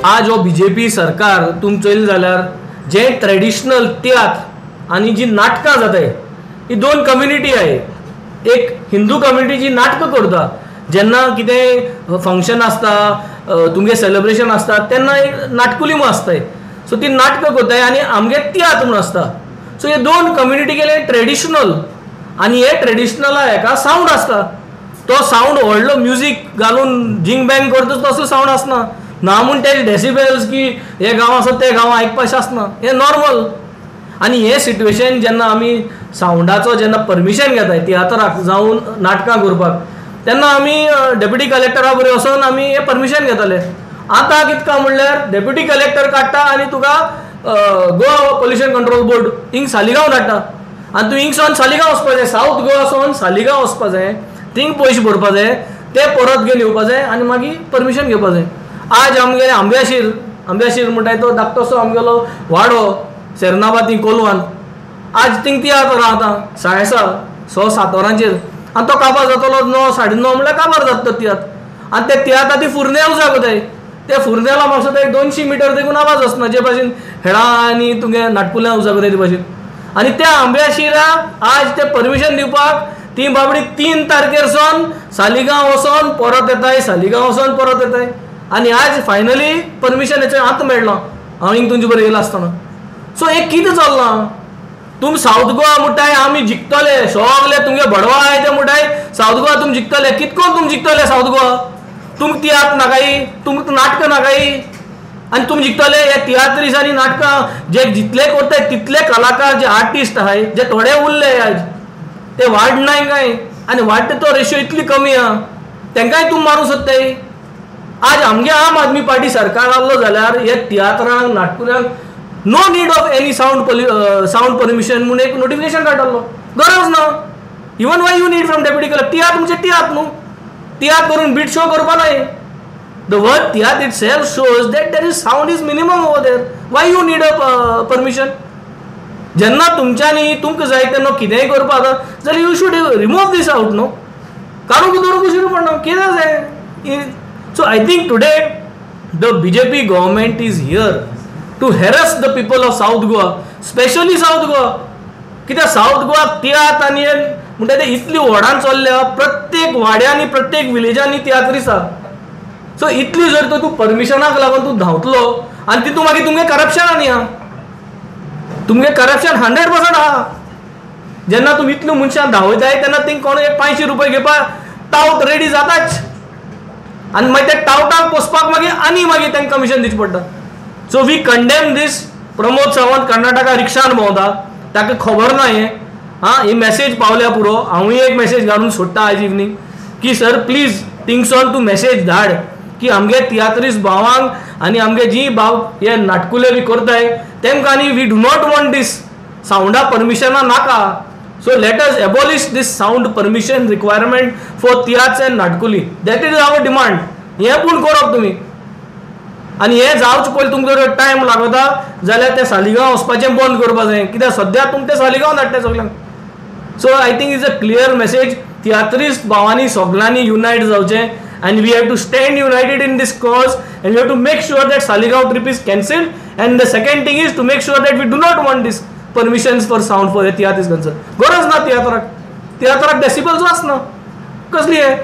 आज हो बीजेपी सरकार तुम चोयलें जाल्यार जे ट्रेडिशनल तियात्र आनी जी नाटकां जाताय ही दोन कम्युनिटी आहे. एक हिंदू कम्युनिटी जी नाटकां करता जेन्ना कितें फंक्शन आसता तुमगे सेलिब्रेशन आसता तेन्ना नाटकुली म्हूण आसताय. सो ती नाटकां करताय आनी आमगे तियात्र म्हूण आसता. सो हे दोन कम्युनिटी गेले ट्रेडिशनल आनी हे ट्रेडिशनला हेका सावंड आसता. तो सावंड व्हडलो म्युजीक घालून जिंग बँग करता तसलो सावंड आसना ना म्हूण ते डेसिबल्स की हे गांव आसा ते गांव आयकपाचें आसना. हे नॉर्मल. आनी हे सिट्युएशन जेन्ना आमी सावंडाचो जेन्ना परमिशन घेताय तियात्राक जावून नाटकां करपाक तेन्ना आमी डेप्युटी कलेक्टरा बरोबर वचून आमी हे परमिशन घेताले. आतां कितका म्हणल्यार डेप्युटी कलेक्टर काडटा आनी तुका गोवा पोल्युशन कंट्रोल बोर्ड हिंग सालिगांव धाडटा आनी तूं हिंगसून सालिगांव वचपा जाय. सावथ गोवासून सालिगांव वचपा जाय थिंग पयशे भरपा जाय ते परत घेवन येवपा जाय आनी मागीर परमिशन घेवपा जाय. आज आमगेले आंब्याशीर म्हणटाय तो धाकटोसो आमगेलो वाडो सेर्नाबाद थिंग कोलवान आज थिंग तियात्र रावता 6:30-7 वरांचेर आनी तो काबार जातलो 9-9:30 म्हणल्यार काबार जाता तो तियात्र आनी ते तियात्र ती फुरनेल जागोताय. ते फुरनेला म्हाका ते 200 मिटर देखून आवाज वचना जे भाशेन हेळा आनी तुगे नाटकुल्या उजागोताय ते भाशेन. आनी त्या आंब्याशिरा आज ते परमिशन दिवपाक ती बाबडी 3 तारखेरसून सालिगांव वचोन परत येताय सालिगांव वचोन परत येताय आनी आज फायनली परमिशन हेचें आतां मेळ्ळां हांव हिंग तुमचे बरोबर येयला आसतना. सो हे कितें चल्लां. तुम सावथ गोवा म्हणटाय आमी जिखतले सगळे तुमगे बडवा आहाय ते म्हणटाय सावथ गोवा तुम जिखतले. कितको तुम जिखतले सावथ गोवा. तुमकां तियात्र नाकाय तुमकां नाटकां नाकाय आनी तुम जिखतले. हे तियात्रीस आनी नाटकां जे जितले करताय तितले कलाकार जे आर्टिस्ट आहाय जे थोडे उरले आज ते वाडनाय काय आनी वाडटा तो रेशियो इतली कमी आहा तेंकाय तुम मारूं सोदताय. आज आमगे आम आदमी पार्टी सरकार आसलो जाल्यार हे तियात्रांक नाटकुल्यांक no need of any sound permission म्हणून एक नोटिफिकेशन काडलो. गरज ना. Even why you need from deputy collector. Tiatr म्हणजे तियात्र न्हू. तियात्र करून बीट शो करपा नाय. The word tiatr itself shows that there is sound is minimum over there. Why you need a permission. जेन्ना तुमच्यांनी तुमकां जाय तेन्ना कितेंय करपा जाता जाल्यार you should remove this out न्हू. काडून दवरूंक कशी पडना कितें जाय. So I think today the BJP government is here to harass the people of South Goa, especially South Goa. कित्याक साऊथ गोवा तियात्र आनी म्हणटा ते इतली व्हडान चल्ल्या प्रत्येक वाड्यांनी प्रत्येक विलेजांनी तियात्र दिसता. सो इतली जर तर तूं परमिशनाक लागून तूं धांवतलो आनी तितून मागीर तुमगे करप्शन आनी आहा. तुमगे करप्शन 100% आहा. जेन्ना तुमी इतल्यो मनशां धांवयताय तेन्ना थिंग कोण एक 500 रुपया घेवपाक टावट रेडी जाताच आनी मागीर ते टावटाक पोसपाक मागीर तांकां कमिशन दिवचें पडटा. सो वी कंडेम दीस. प्रमोद सावंत कर्नाटका रिक्षान भोंवता ताका खबर ना ही मेसेज पावल्या पुरो. हांवूय एक मेसेज घालून सोडटा आयज इवनिंग की सर प्लीज थिंगसोन तूं मेसेज धाड की आमगे तियात्रीस भावांक आनी आमगे जी भाव हे नाटकुले बी करताय तेमकां न्ही वी डू नॉट वॉन्ट दीस सावंडा परमिशना नाका. So let us abolish this sound permission requirement for theatre and natkuli. That is our demand. हे पूण करप तुमी आनी हे जावचे पयलीं तुमकां जर टायम लागता जाल्यार ते सालिगांव वचपाचें बंद करपा जाय कित्याक सद्या तुमी ते सालिगांव धाडटा सगळ्यांक. So I think is a clear message. Tiatrist भावांनी सगळ्यांनी युनायट जावचें and we have to stand united in this cause and we have to make sure that Saligao trip is cancelled. And the second thing is to make sure that we do not want this permissions for sound for tiatr is concern. गरज ना तियात्राक. तियात्राक decibels आसना कसली हे.